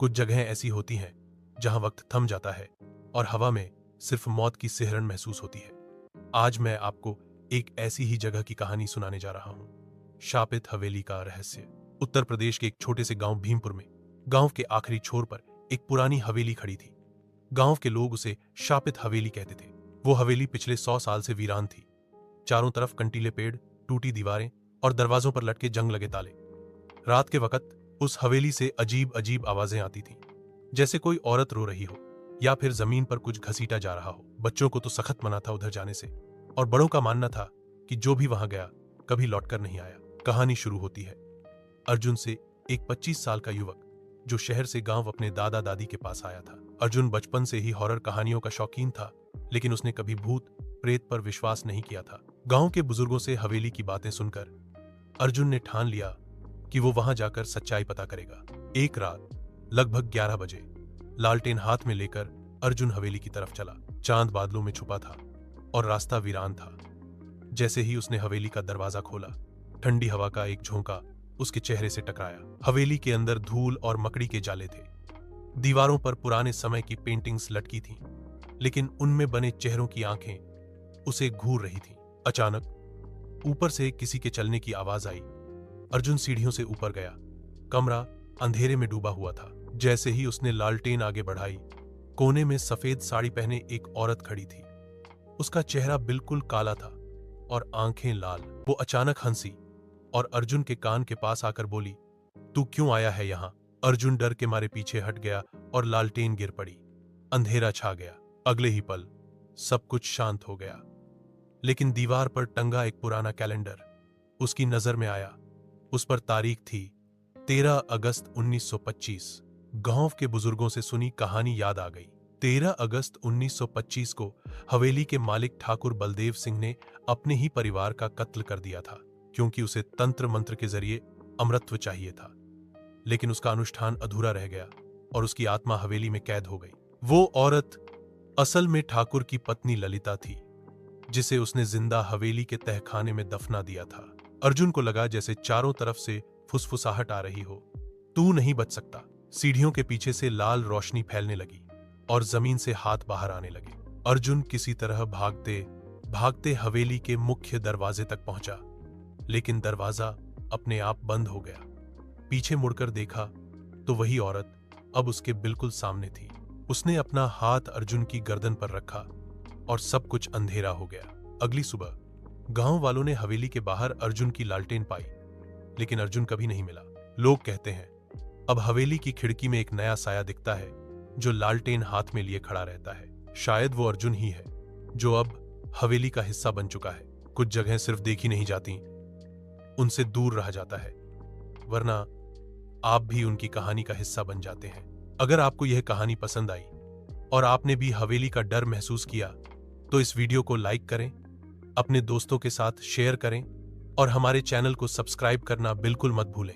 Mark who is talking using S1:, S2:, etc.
S1: कुछ जगहें ऐसी होती हैं जहां वक्त थम जाता है और हवा में सिर्फ मौत की सिहरन महसूस होती है। आज मैं आपको एक ऐसी ही जगह की कहानी सुनाने जा रहा हूं, शापित हवेली का रहस्य। उत्तर प्रदेश के एक छोटे से गांव भीमपुर में गांव के आखिरी छोर पर एक पुरानी हवेली खड़ी थी। गांव के लोग उसे शापित हवेली कहते थे। वो हवेली पिछले 100 साल से वीरान थी। चारों तरफ कंटीले पेड़, टूटी दीवारें और दरवाजों पर लटके जंग लगे ताले। रात के वक्त उस हवेली से अजीब अजीब आवाजें आती थीं, जैसे कोई औरत रो रही हो या फिर जमीन पर कुछ घसीटा जा रहा हो। बच्चों को तो सख्त मना था उधर जाने से, और बड़ों का मानना था कि जो भी वहां गया कभी लौटकर नहीं आया। कहानी शुरू होती है अर्जुन से, एक 25 साल का युवक जो शहर से गांव अपने दादा दादी के पास आया था। अर्जुन बचपन से ही हॉरर कहानियों का शौकीन था, लेकिन उसने कभी भूत प्रेत पर विश्वास नहीं किया था। गांव के बुजुर्गों से हवेली की बातें सुनकर अर्जुन ने ठान लिया कि वो वहां जाकर सच्चाई पता करेगा। एक रात लगभग 11 बजे लालटेन हाथ में लेकर अर्जुन हवेली की तरफ चला। चांद बादलों में छुपा था और रास्ता वीरान था। जैसे ही उसने हवेली का दरवाजा खोला, ठंडी हवा का एक झोंका उसके चेहरे से टकराया। हवेली के अंदर धूल और मकड़ी के जाले थे। दीवारों पर पुराने समय की पेंटिंग्स लटकी थीं, लेकिन उनमें बने चेहरों की आंखें उसे घूर रही थीं। अचानक ऊपर से किसी के चलने की आवाज आई। अर्जुन सीढ़ियों से ऊपर गया। कमरा अंधेरे में डूबा हुआ था। जैसे ही उसने लालटेन आगे बढ़ाई, कोने में सफेद साड़ी पहने एक औरत खड़ी थी। उसका चेहरा बिल्कुल काला था और आंखें लाल। वो अचानक हंसी और अर्जुन के कान के पास आकर बोली, तू क्यों आया है यहाँ? अर्जुन डर के मारे पीछे हट गया और लालटेन गिर पड़ी। अंधेरा छा गया। अगले ही पल सब कुछ शांत हो गया, लेकिन दीवार पर टंगा एक पुराना कैलेंडर उसकी नजर में आया। उस पर तारीख थी 13 अगस्त 1925। गांव के बुजुर्गों से सुनी कहानी याद आ गई। 13 अगस्त 1925 को हवेली के मालिक ठाकुर बलदेव सिंह ने अपने ही परिवार का कत्ल कर दिया था, क्योंकि उसे तंत्र मंत्र के जरिए अमरत्व चाहिए था। लेकिन उसका अनुष्ठान अधूरा रह गया और उसकी आत्मा हवेली में कैद हो गई। वो औरत असल में ठाकुर की पत्नी ललिता थी, जिसे उसने जिंदा हवेली के तहखाने में दफना दिया था। अर्जुन को लगा जैसे चारों तरफ से फुसफुसाहट आ रही हो। तू नहीं बच सकता। सीढ़ियों के पीछे से लाल रोशनी फैलने लगी और जमीन से हाथ बाहर आने लगे। अर्जुन किसी तरह भागते भागते हवेली के मुख्य दरवाजे तक पहुंचा, लेकिन दरवाजा अपने आप बंद हो गया। पीछे मुड़कर देखा तो वही औरत अब उसके बिल्कुल सामने थी। उसने अपना हाथ अर्जुन की गर्दन पर रखा और सब कुछ अंधेरा हो गया। अगली सुबह गांव वालों ने हवेली के बाहर अर्जुन की लालटेन पाई, लेकिन अर्जुन कभी नहीं मिला। लोग कहते हैं अब हवेली की खिड़की में एक नया साया दिखता है जो लालटेन हाथ में लिए खड़ा रहता है। शायद वो अर्जुन ही है जो अब हवेली का हिस्सा बन चुका है। कुछ जगहें सिर्फ देखी नहीं जाती, उनसे दूर रह जाता है, वरना आप भी उनकी कहानी का हिस्सा बन जाते हैं। अगर आपको यह कहानी पसंद आई और आपने भी हवेली का डर महसूस किया, तो इस वीडियो को लाइक करें, अपने दोस्तों के साथ शेयर करें और हमारे चैनल को सब्सक्राइब करना बिल्कुल मत भूलें।